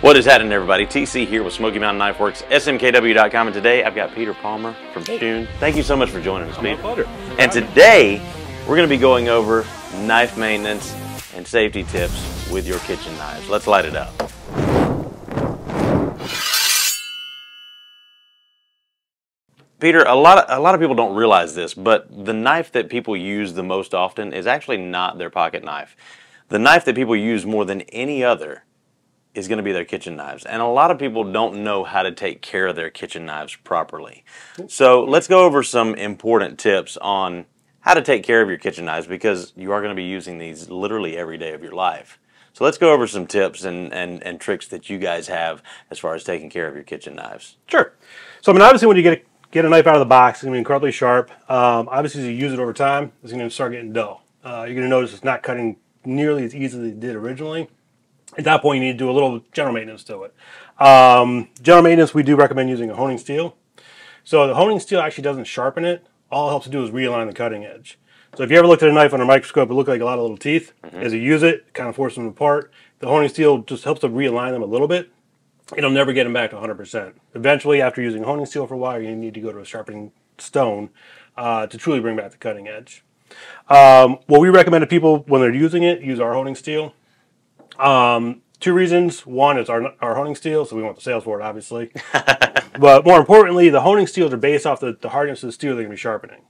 What is happening, everybody? TC here with Smoky Mountain Knife Works, smkw.com, and today I've got Peter Palmer from Shun. Thank you so much for joining us, Peter. My pleasure. And today we're going to be going over knife maintenance and safety tips with your kitchen knives. Let's light it up. Peter, a lot of people don't realize this, but the knife that people use the most often is actually not their pocket knife. The knife that people use more than any other is going to be their kitchen knives. And a lot of people don't know how to take care of their kitchen knives properly. So let's go over some important tips on how to take care of your kitchen knives, because you are going to be using these literally every day of your life. So let's go over some tips and tricks that you guys have as far as taking care of your kitchen knives. Sure. So I mean, obviously when you get a knife out of the box, it's going to be incredibly sharp. Obviously as you use it over time, it's going to start getting dull. You're going to notice it's not cutting nearly as easily as it did originally. At that point, you need to do a little general maintenance to it. General maintenance, we do recommend using a honing steel. So the honing steel actually doesn't sharpen it. All it helps to do is realign the cutting edge. So if you ever looked at a knife under a microscope, it looked like a lot of little teeth. As you use it kind of forces them apart. The honing steel just helps to realign them a little bit. It'll never get them back to 100%. Eventually, after using honing steel for a while, you need to go to a sharpening stone to truly bring back the cutting edge. What we recommend to people when they're using it, use our honing steel. Two reasons. One is our honing steel, so we want the sales for it, obviously. But more importantly, the honing steels are based off the hardness of the steel they're going to be sharpening.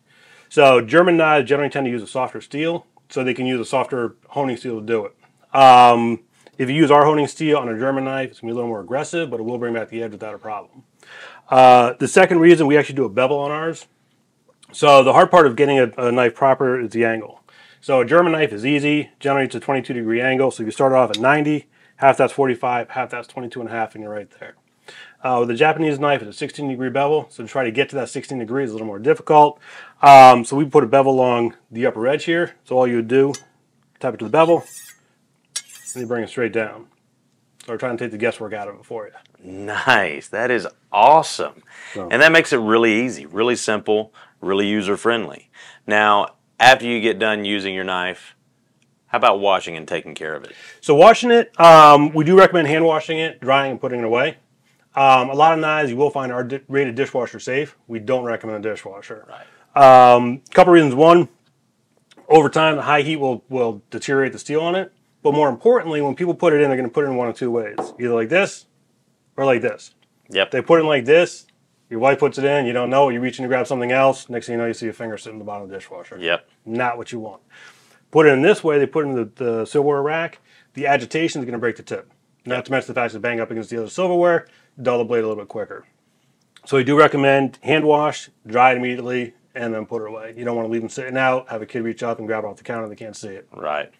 So German knives generally tend to use a softer steel, so they can use a softer honing steel to do it. If you use our honing steel on a German knife, it's going to be a little more aggressive, but it will bring back the edge without a problem. The second reason, we actually do a bevel on ours. So the hard part of getting a knife proper is the angle. So a German knife is easy. Generally, it's a 22-degree angle. So if you start off at 90, half that's 45, half that's 22.5, and you're right there. With a Japanese knife, it's a 16-degree bevel. So to try to get to that 16 degrees is a little more difficult. So we put a bevel along the upper edge here. So all you would do, tap it to the bevel, and you bring it straight down. So we're trying to take the guesswork out of it for you. Nice. That is awesome. So, and that makes it really easy, really simple, really user-friendly. Now, after you get done using your knife, how about washing and taking care of it? So washing it, we do recommend hand washing it, drying, and putting it away. A lot of knives you will find are rated dishwasher safe. We don't recommend a dishwasher. Right. Couple reasons. One, over time the high heat will deteriorate the steel on it. But more importantly, when people put it in, they're going to put it in one of two ways. Either like this or like this. Yep. They put it in like this. Your wife puts it in, you don't know, you reach in to grab something else, next thing you know, you see a finger sitting in the bottom of the dishwasher. Yep. Not what you want. Put it in this way, they put it in the silverware rack, the agitation is going to break the tip. Not to mention the fact that bang up against the other silverware, dull the blade a little bit quicker. So we do recommend hand wash, dry it immediately, and then put it away. You don't want to leave them sitting out, have a kid reach up and grab it off the counter, they can't see it. Right.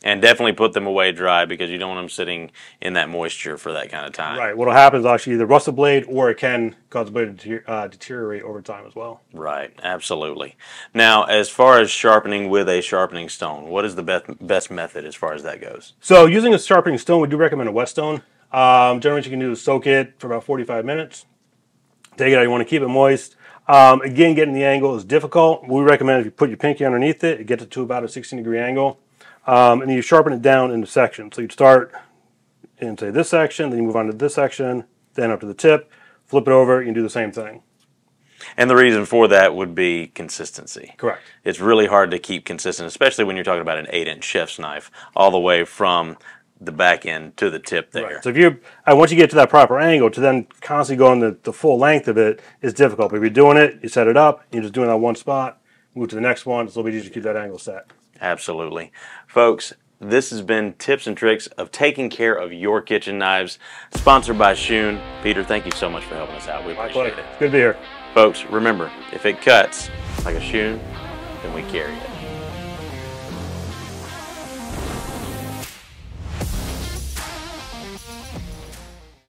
And definitely put them away dry, because you don't want them sitting in that moisture for that kind of time. Right. What'll happen is actually either rust the blade, or it can cause the blade to deteriorate over time as well. Right. Absolutely. Now, as far as sharpening with a sharpening stone, what is the best method as far as that goes? So using a sharpening stone, we do recommend a wet stone. Generally what you can do is soak it for about 45 minutes. Take it out. You want to keep it moist. Again, getting the angle is difficult. We recommend if you put your pinky underneath it, it gets it to about a 16-degree angle. And then you sharpen it down into sections. So you'd start in, say, this section, then you move on to this section, then up to the tip, flip it over, you can do the same thing. And the reason for that would be consistency. Correct. It's really hard to keep consistent, especially when you're talking about an 8-inch chef's knife, all the way from the back end to the tip there. Right. So if you, once you get to that proper angle, to then constantly go on the full length of it is difficult. But if you're doing it, you set it up, you're just doing that one spot, move to the next one, it's a little bit easier to keep that angle set. Absolutely. Folks, this has been Tips and Tricks of Taking Care of Your Kitchen Knives, sponsored by Shun. Peter, thank you so much for helping us out. We appreciate it. Good to be here. Folks, remember, if it cuts like a Shun, then we carry it.